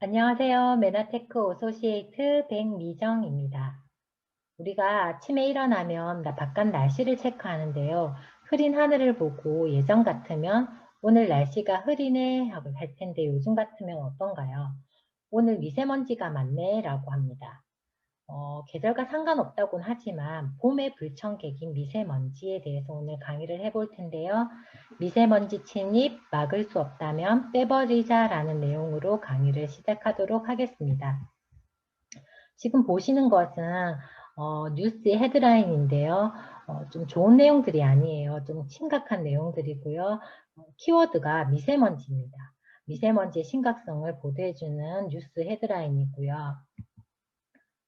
안녕하세요. 메나테크 오소시에이트 백미정입니다. 우리가 아침에 일어나면 바깥 날씨를 체크하는데요. 흐린 하늘을 보고 예전 같으면 오늘 날씨가 흐리네 하고 할 텐데 요즘 같으면 어떤가요? 오늘 미세먼지가 많네 라고 합니다. 계절과 상관없다고는 하지만 봄의 불청객인 미세먼지에 대해서 오늘 강의를 해볼 텐데요. 미세먼지 침입 막을 수 없다면 빼버리자라는 내용으로 강의를 시작하도록 하겠습니다. 지금 보시는 것은 뉴스의 헤드라인인데요. 좀 좋은 내용들이 아니에요. 좀 심각한 내용들이고요. 키워드가 미세먼지입니다. 미세먼지의 심각성을 보도해주는 뉴스 헤드라인이고요.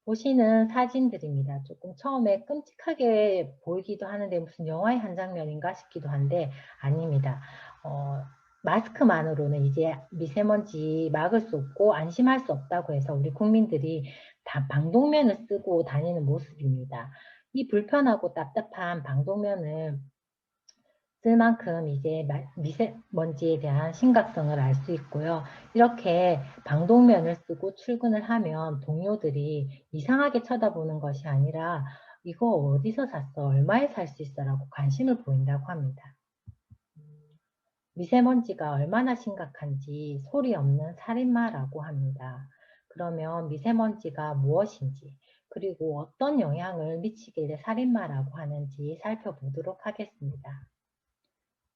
보시는 사진들입니다. 조금 처음에 끔찍하게 보이기도 하는데 무슨 영화의 한 장면인가 싶기도 한데 아닙니다. 마스크만으로는 이제 미세먼지 막을 수 없고 안심할 수 없다고 해서 우리 국민들이 다 방독면을 쓰고 다니는 모습입니다. 이 불편하고 답답한 방독면을 쓸 만큼 이제 미세먼지에 대한 심각성을 알 수 있고요. 이렇게 방독면을 쓰고 출근을 하면 동료들이 이상하게 쳐다보는 것이 아니라 이거 어디서 샀어? 얼마에 살 수 있어? 라고 관심을 보인다고 합니다. 미세먼지가 얼마나 심각한지 소리 없는 살인마라고 합니다. 그러면 미세먼지가 무엇인지 그리고 어떤 영향을 미치길래 살인마라고 하는지 살펴보도록 하겠습니다.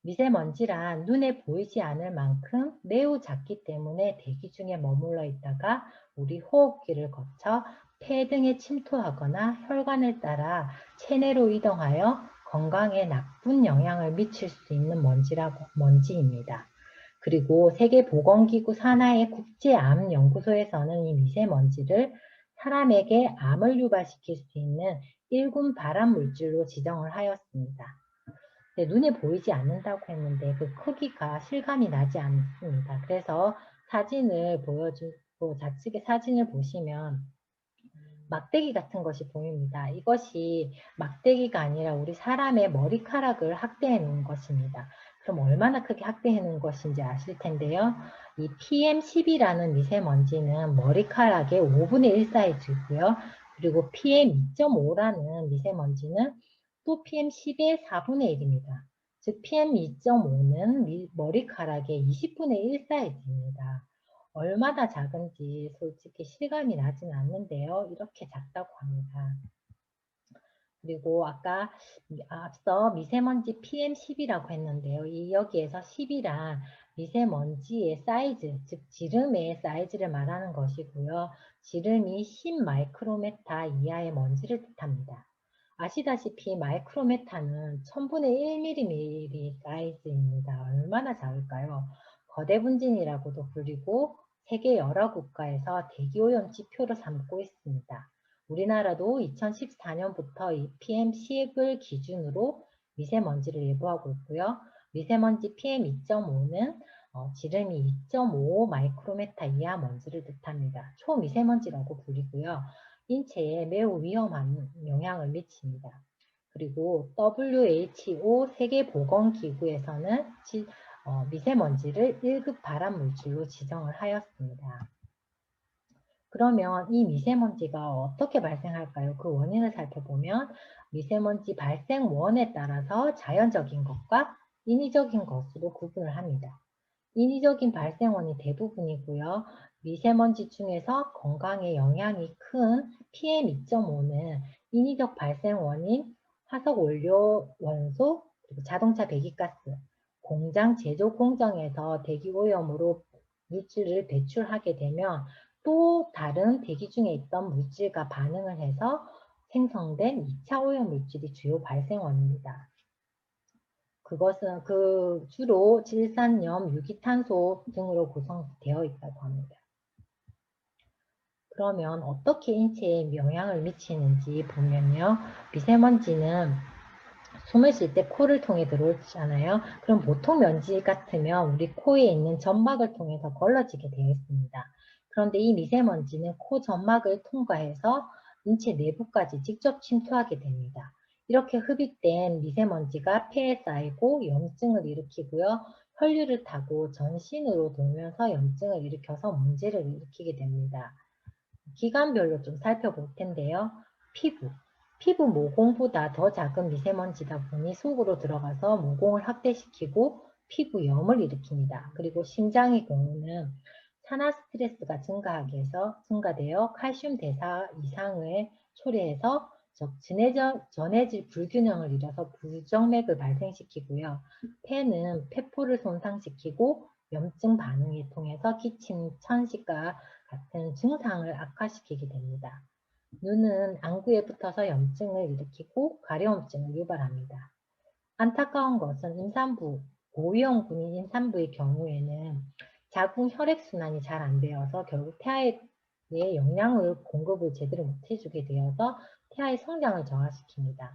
미세먼지란 눈에 보이지 않을 만큼 매우 작기 때문에 대기 중에 머물러 있다가 우리 호흡기를 거쳐 폐 등에 침투하거나 혈관을 따라 체내로 이동하여 건강에 나쁜 영향을 미칠 수 있는 먼지입니다. 그리고 세계보건기구 산하의 국제암연구소에서는 이 미세먼지를 사람에게 암을 유발시킬 수 있는 1군 발암물질로 지정을 하였습니다. 눈에 보이지 않는다고 했는데 그 크기가 실감이 나지 않습니다. 그래서 사진을 보여주고 좌측의 사진을 보시면 막대기 같은 것이 보입니다. 이것이 막대기가 아니라 우리 사람의 머리카락을 확대해 놓은 것입니다. 그럼 얼마나 크게 확대해 놓은 것인지 아실 텐데요. 이 PM10이라는 미세먼지는 머리카락의 5분의 1 사이즈이고요. 그리고 PM2.5라는 미세먼지는 또 PM10의 4분의 1입니다. 즉 PM2.5는 머리카락의 20분의 1 사이즈입니다. 얼마나 작은지 솔직히 실감이 나진 않는데요. 이렇게 작다고 합니다. 그리고 아까 앞서 미세먼지 PM10이라고 했는데요. 여기에서 10이란 미세먼지의 사이즈, 즉 지름의 사이즈를 말하는 것이고요. 지름이 10 마이크로메타 이하의 먼지를 뜻합니다. 아시다시피 마이크로메타는 1000분의 1mm 사이즈입니다. 얼마나 작을까요? 거대 분진이라고도 불리고 세계 여러 국가에서 대기오염 지표로 삼고 있습니다. 우리나라도 2014년부터 이 PM10을 기준으로 미세먼지를 예보하고 있고요. 미세먼지 PM2.5는 지름이 2.5 마이크로메타 이하 먼지를 뜻합니다. 초미세먼지라고 불리고요. 인체에 매우 위험한 영향을 미칩니다. 그리고 WHO 세계보건기구에서는 미세먼지를 1급 발암물질로 지정을 하였습니다. 그러면 이 미세먼지가 어떻게 발생할까요? 그 원인을 살펴보면 미세먼지 발생원에 따라서 자연적인 것과 인위적인 것으로 구분을 합니다. 인위적인 발생원이 대부분이고요. 미세먼지 중에서 건강에 영향이 큰 PM2.5는 인위적 발생원인 화석원료 원소, 그리고 자동차 배기가스, 공장 제조 공정에서 대기오염으로 물질을 배출하게 되면 또 다른 대기 중에 있던 물질과 반응을 해서 생성된 2차 오염 물질이 주요 발생원입니다. 그것은 주로 질산염, 유기탄소 등으로 구성되어 있다고 합니다. 그러면 어떻게 인체에 영향을 미치는지 보면요. 미세먼지는 숨을 쉴 때 코를 통해 들어오잖아요. 그럼 보통 먼지 같으면 우리 코에 있는 점막을 통해서 걸러지게 되어 있습니다. 그런데 이 미세먼지는 코 점막을 통과해서 인체 내부까지 직접 침투하게 됩니다. 이렇게 흡입된 미세먼지가 폐에 쌓이고 염증을 일으키고요. 혈류를 타고 전신으로 돌면서 염증을 일으켜서 문제를 일으키게 됩니다. 기관별로 좀 살펴볼 텐데요. 피부 모공보다 더 작은 미세먼지다 보니 속으로 들어가서 모공을 확대시키고 피부염을 일으킵니다. 그리고 심장의 경우는 산화 스트레스가 증가되어 칼슘 대사 이상을 초래해서 전해질 불균형을 일어서 부정맥을 발생시키고요. 폐는 폐포를 손상시키고 염증 반응을 통해서 기침, 천식과 같은 증상을 악화시키게 됩니다. 눈은 안구에 붙어서 염증을 일으키고 가려움증을 유발합니다. 안타까운 것은 고위험군인 임산부의 경우에는 자궁 혈액순환이 잘 안 되어서 결국 태아에 영양을 공급을 제대로 못 해주게 되어서 태아의 성장을 저하시킵니다.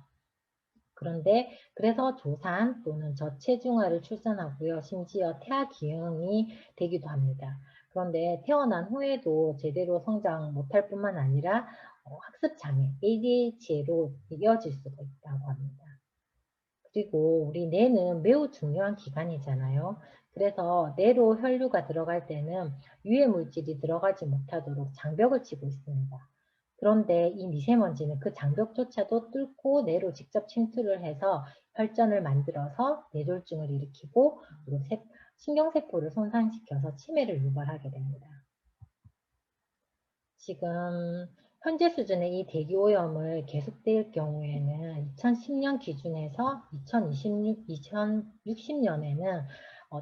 그래서 조산 또는 저체중아를 출산하고요. 심지어 태아 기형이 되기도 합니다. 그런데 태어난 후에도 제대로 성장 못할 뿐만 아니라 학습장애, ADHD로 이어질 수가 있다고 합니다. 그리고 우리 뇌는 매우 중요한 기관이잖아요. 그래서 뇌로 혈류가 들어갈 때는 유해 물질이 들어가지 못하도록 장벽을 치고 있습니다. 그런데 이 미세먼지는 그 장벽조차도 뚫고 뇌로 직접 침투를 해서 혈전을 만들어서 뇌졸중을 일으키고 그리고 신경세포를 손상시켜서 치매를 유발하게 됩니다. 지금 현재 수준의 이 대기오염을 계속될 경우에는 2010년 기준에서 2060년에는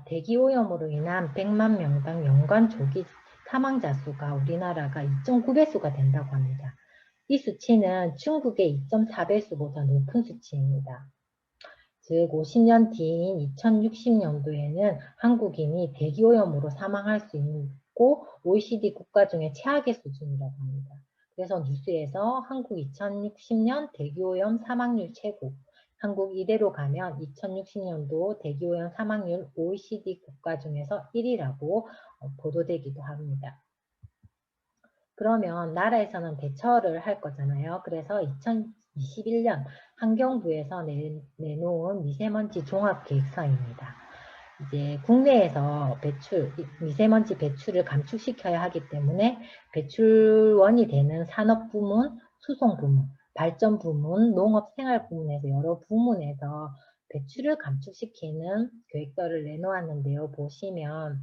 대기오염으로 인한 100만 명당 연간 조기 사망자 수가 우리나라가 2.9배수가 된다고 합니다. 이 수치는 중국의 2.4배수보다 높은 수치입니다. 즉 50년 뒤인 2060년도에는 한국인이 대기오염으로 사망할 수 있고 OECD 국가 중에 최악의 수준이라고 합니다. 그래서 뉴스에서 한국 2060년 대기오염 사망률 최고, 한국 이대로 가면 2060년도 대기오염 사망률 OECD 국가 중에서 1위라고 보도되기도 합니다. 그러면 나라에서는 대처를 할 거잖아요. 그래서 2021년 환경부에서 내놓은 미세먼지 종합계획서입니다. 이제 국내에서 미세먼지 배출을 감축시켜야 하기 때문에 배출원이 되는 산업부문, 수송부문, 발전부문, 농업생활부문에서 여러 부문에서 배출을 감축시키는 계획서를 내놓았는데요. 보시면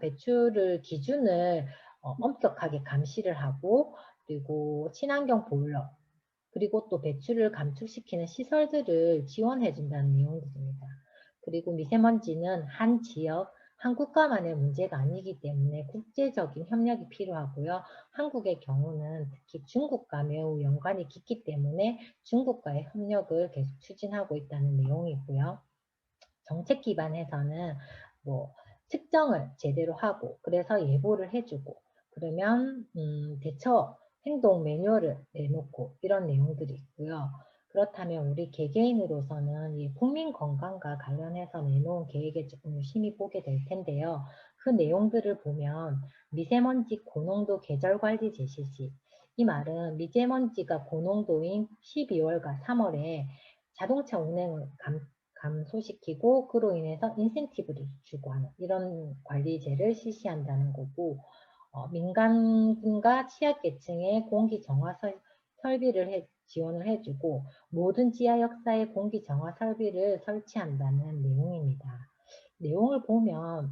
배출을 기준을 엄격하게 감시를 하고 그리고 친환경 보일러 그리고 또 배출을 감축시키는 시설들을 지원해 준다는 내용들입니다. 그리고 미세먼지는 한 지역, 한 국가만의 문제가 아니기 때문에 국제적인 협력이 필요하고요. 한국의 경우는 특히 중국과 매우 연관이 깊기 때문에 중국과의 협력을 계속 추진하고 있다는 내용이고요. 정책 기반에서는 뭐 측정을 제대로 하고 그래서 예보를 해주고 그러면 대처 행동 매뉴얼을 내놓고 이런 내용들이 있고요. 그렇다면 우리 개개인으로서는 이 국민 건강과 관련해서 내놓은 계획에 조금 유심히 보게 될 텐데요. 그 내용들을 보면 미세먼지 고농도 계절관리 제시 시, 이 말은 미세먼지가 고농도인 12월과 3월에 자동차 운행을 감소시키고 그로 인해서 인센티브를 주고 하는 이런 관리제를 실시한다는 거고 민간군과 취약계층의 공기 정화 설비를 지원을 해주고 모든 지하역사에 공기 정화 설비를 설치한다는 내용입니다. 내용을 보면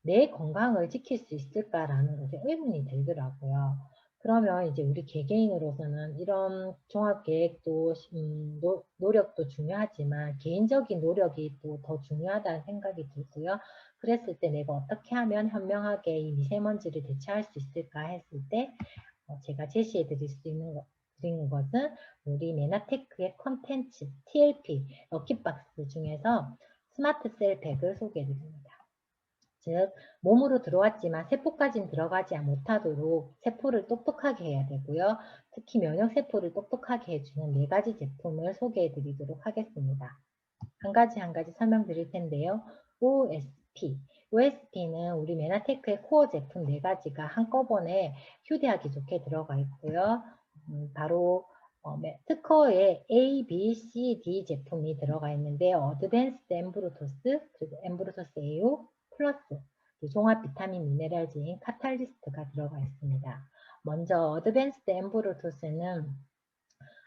내 건강을 지킬 수 있을까라는 것에 의문이 들더라고요. 그러면 이제 우리 개개인으로서는 이런 종합계획도 노력도 중요하지만 개인적인 노력이 또 더 중요하다는 생각이 들고요. 그랬을 때 내가 어떻게 하면 현명하게 이 미세먼지를 대체할 수 있을까 했을 때 제가 제시해 드릴 수 있는 것은 우리 메나테크의 컨텐츠 TLP 럭키박스 중에서 스마트 셀팩을 소개해 드립니다. 즉 몸으로 들어왔지만 세포까지는 들어가지 못하도록 세포를 똑똑하게 해야 되고요. 특히 면역세포를 똑똑하게 해주는 4가지 제품을 소개해 드리도록 하겠습니다. 한 가지 설명드릴 텐데요. OSP는 우리 메나테크의 코어 제품 4가지가 한꺼번에 휴대하기 좋게 들어가 있고요. 바로 특허에 A, B, C, D 제품이 들어가 있는데 어드밴스드 엠브로토스, 그리고 엠브로토스 AO 플러스 종합 비타민 미네랄제인 카탈리스트가 들어가 있습니다. 먼저 어드밴스드 엠브로토스는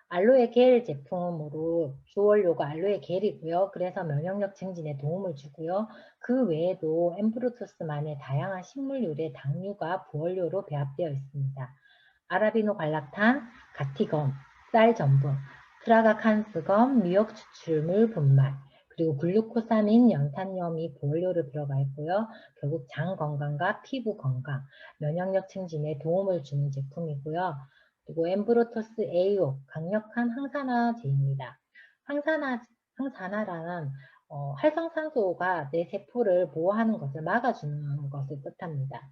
알로에 겔 제품으로 주원료가 알로에 겔이고요. 그래서 면역력 증진에 도움을 주고요. 그 외에도 엠브로토스만의 다양한 식물유래 당류가 부원료로 배합되어 있습니다. 아라비노 갈락탄, 가티검, 쌀 전분, 트라가칸스검, 미역 추출물 분말, 그리고 글루코사민, 연산염이 부원료로 들어가 있고요. 결국 장 건강과 피부 건강, 면역력 증진에 도움을 주는 제품이고요. 그리고 엠브로토스 AO, 강력한 항산화제입니다. 항산화라는 활성산소가 내 세포를 보호하는 것을 막아주는 것을 뜻합니다.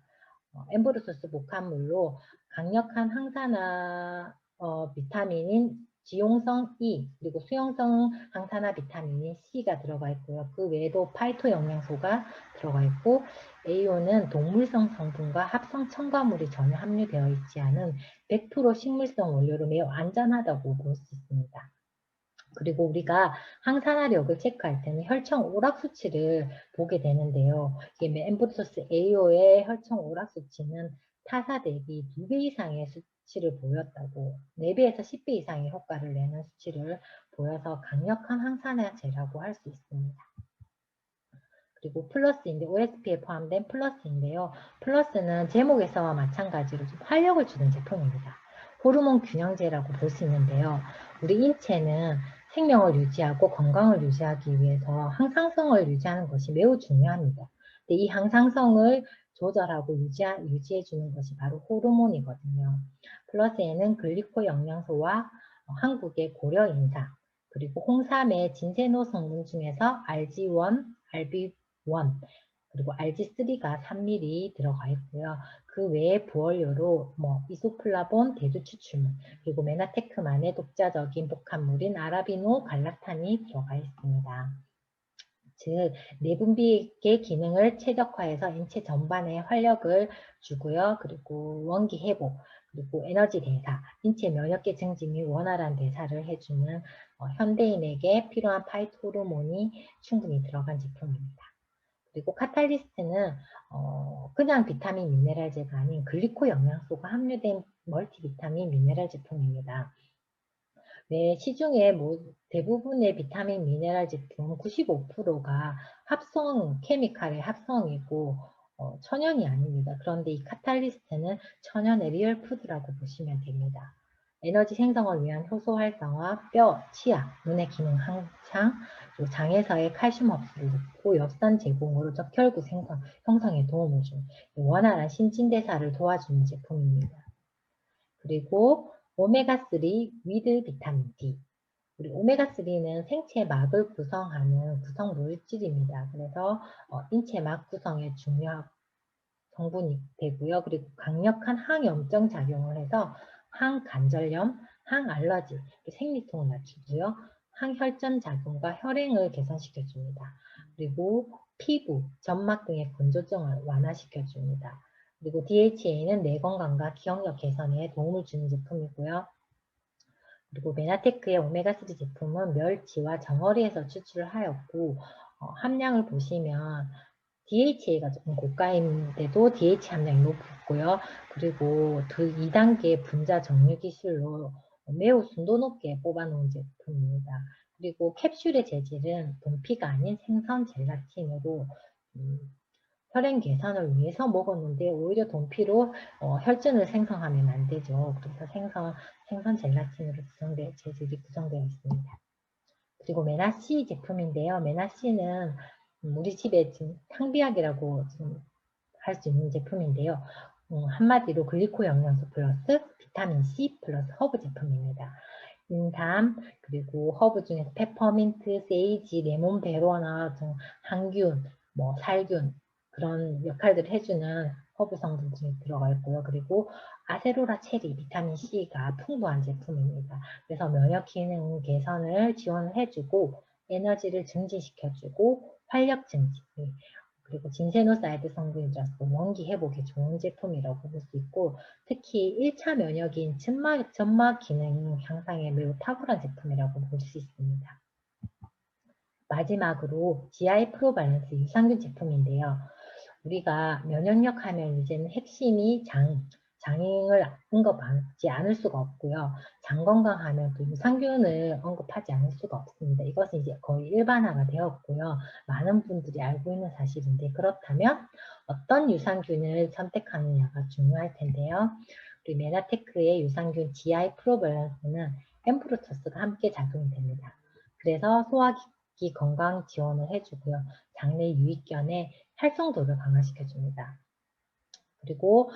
엠브로토스 복합물로 강력한 항산화 비타민인 지용성 E 그리고 수용성 항산화 비타민인 C가 들어가 있고요. 그 외에도 파이토 영양소가 들어가 있고 AO는 동물성 성분과 합성 첨가물이 전혀 함유되어 있지 않은 100% 식물성 원료로 매우 안전하다고 볼 수 있습니다. 그리고 우리가 항산화력을 체크할 때는 혈청 오락 수치를 보게 되는데요. 이게 엠브로토스 AO의 혈청 오락 수치는 타사 대비 2배 이상의 수치를 보였다고 4배에서 10배 이상의 효과를 내는 수치를 보여서 강력한 항산화제라고 할 수 있습니다. 그리고 플러스인데 OSP에 포함된 플러스인데요. 플러스는 제목에서와 마찬가지로 좀 활력을 주는 제품입니다. 호르몬 균형제라고 볼 수 있는데요. 우리 인체는 생명을 유지하고 건강을 유지하기 위해서 항상성을 유지하는 것이 매우 중요합니다. 근데 이 항상성을 조절하고 유지해 주는 것이 바로 호르몬이거든요. 플러스에는 글리코 영양소와 한국의 고려 인삼, 그리고 홍삼의 진세노 성분 중에서 RG1, RB1, 그리고 RG3가 3ml 들어가 있고요. 그 외에 부원료로 이소플라본, 대두추출물, 그리고 메나테크만의 독자적인 복합물인 아라비노 갈라탄이 들어가 있습니다. 즉, 내분비의 기능을 최적화해서 인체 전반에 활력을 주고요. 그리고 원기 회복, 그리고 에너지 대사, 인체 면역계 증진 및 원활한 대사를 해주는 현대인에게 필요한 파이토호르몬이 충분히 들어간 제품입니다. 그리고 카탈리스트는 그냥 비타민 미네랄제가 아닌 글리코 영양소가 함유된 멀티비타민 미네랄 제품입니다. 네, 시중에 대부분의 비타민 미네랄 제품 95%가 합성 케미칼의 합성이고 천연이 아닙니다. 그런데 이 카탈리스트는 천연의 리얼 푸드라고 보시면 됩니다. 에너지 생성을 위한 효소 활성화, 뼈, 치아, 눈의 기능 향상, 그리고 장에서의 칼슘 흡수를 높고 엽산 제공으로 적혈구 형성에 도움을 주는 원활한 신진대사를 도와주는 제품입니다. 그리고 오메가3 위드 비타민 D. 우리 오메가3는 생체 막을 구성하는 구성 물질입니다. 그래서 인체 막 구성에 중요한 성분이 되고요. 그리고 강력한 항염증 작용을 해서 항관절염, 항알러지, 생리통을 낮추고요. 항혈전 작용과 혈행을 개선시켜줍니다. 그리고 피부, 점막 등의 건조증을 완화시켜줍니다. 그리고 DHA는 뇌 건강과 기억력 개선에 도움을 주는 제품이고요. 그리고 메나테크의 오메가3 제품은 멸치와 정어리에서 추출을 하였고 함량을 보시면 DHA가 조금 고가인데도 DHA 함량이 높고요. 그리고 그 2단계 분자 정류 기술로 매우 순도 높게 뽑아놓은 제품입니다. 그리고 캡슐의 재질은 동피가 아닌 생선 젤라틴으로 혈행 개선을 위해서 먹었는데 오히려 동피로 혈전을 생성하면 안 되죠. 그래서 생선 젤라틴으로 재질이 구성되어 있습니다. 그리고 메나C 제품인데요. 메나C는 우리 집에 지금 상비약이라고 할 수 있는 제품인데요. 한마디로 글리코 영양소 플러스 비타민 C 플러스 허브 제품입니다. 인삼, 그리고 허브 중에서 페퍼민트, 세이지, 레몬 베로나 등 항균, 살균 그런 역할들을 해주는 허브 성분들이 들어가 있고요. 그리고 아세로라 체리, 비타민 C가 풍부한 제품입니다. 그래서 면역 기능 개선을 지원을 해주고 에너지를 증진시켜주고 활력 증진, 그리고 진세노사이드 성분이 들어서 원기 회복에 좋은 제품이라고 볼 수 있고, 특히 1차 면역인 점막 기능 향상에 매우 탁월한 제품이라고 볼 수 있습니다. 마지막으로 GI 프로밸런스 유산균 제품인데요. 우리가 면역력 하면 이제는 핵심이 장을 언급하지 않을 수가 없고요. 장 건강하면 또 유산균을 언급하지 않을 수가 없습니다. 이것은 이제 거의 일반화가 되었고요. 많은 분들이 알고 있는 사실인데, 그렇다면 어떤 유산균을 선택하느냐가 중요할 텐데요. 우리 메나테크의 유산균 GI 프로밸런스는 엠프로토스가 함께 작용이 됩니다. 그래서 소화기 건강 지원을 해주고요. 장내 유익견의 활성도를 강화시켜줍니다. 그리고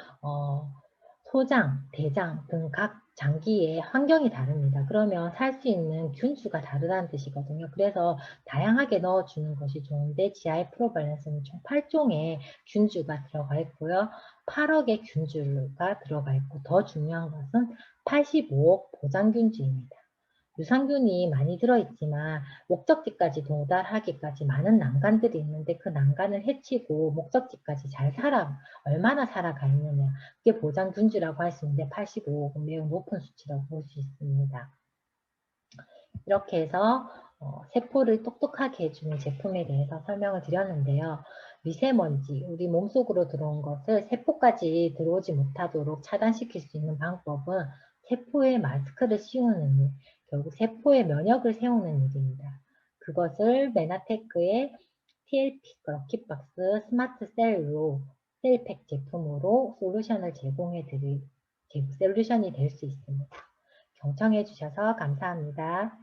소장, 대장 등 각 장기의 환경이 다릅니다. 그러면 살 수 있는 균수가 다르다는 뜻이거든요. 그래서 다양하게 넣어주는 것이 좋은데, GI 프로밸런스는 총 8종의 균주가 들어가 있고요. 8억의 균주가 들어가 있고, 더 중요한 것은 85억 보장균주입니다. 유산균이 많이 들어있지만 목적지까지 도달하기까지 많은 난관들이 있는데, 그 난관을 해치고 목적지까지 잘 얼마나 살아가 있느냐, 그게 보장균주라고 할 수 있는데 85억은 매우 높은 수치라고 볼 수 있습니다. 이렇게 해서 세포를 똑똑하게 해주는 제품에 대해서 설명을 드렸는데요. 미세먼지, 우리 몸속으로 들어온 것을 세포까지 들어오지 못하도록 차단시킬 수 있는 방법은 세포에 마스크를 씌우는 일, 결국 세포의 면역을 세우는 일입니다. 그것을 메나테크의 TLP, 럭키박스 스마트 셀로 셀팩 제품으로 솔루션이 될 수 있습니다. 경청해 주셔서 감사합니다.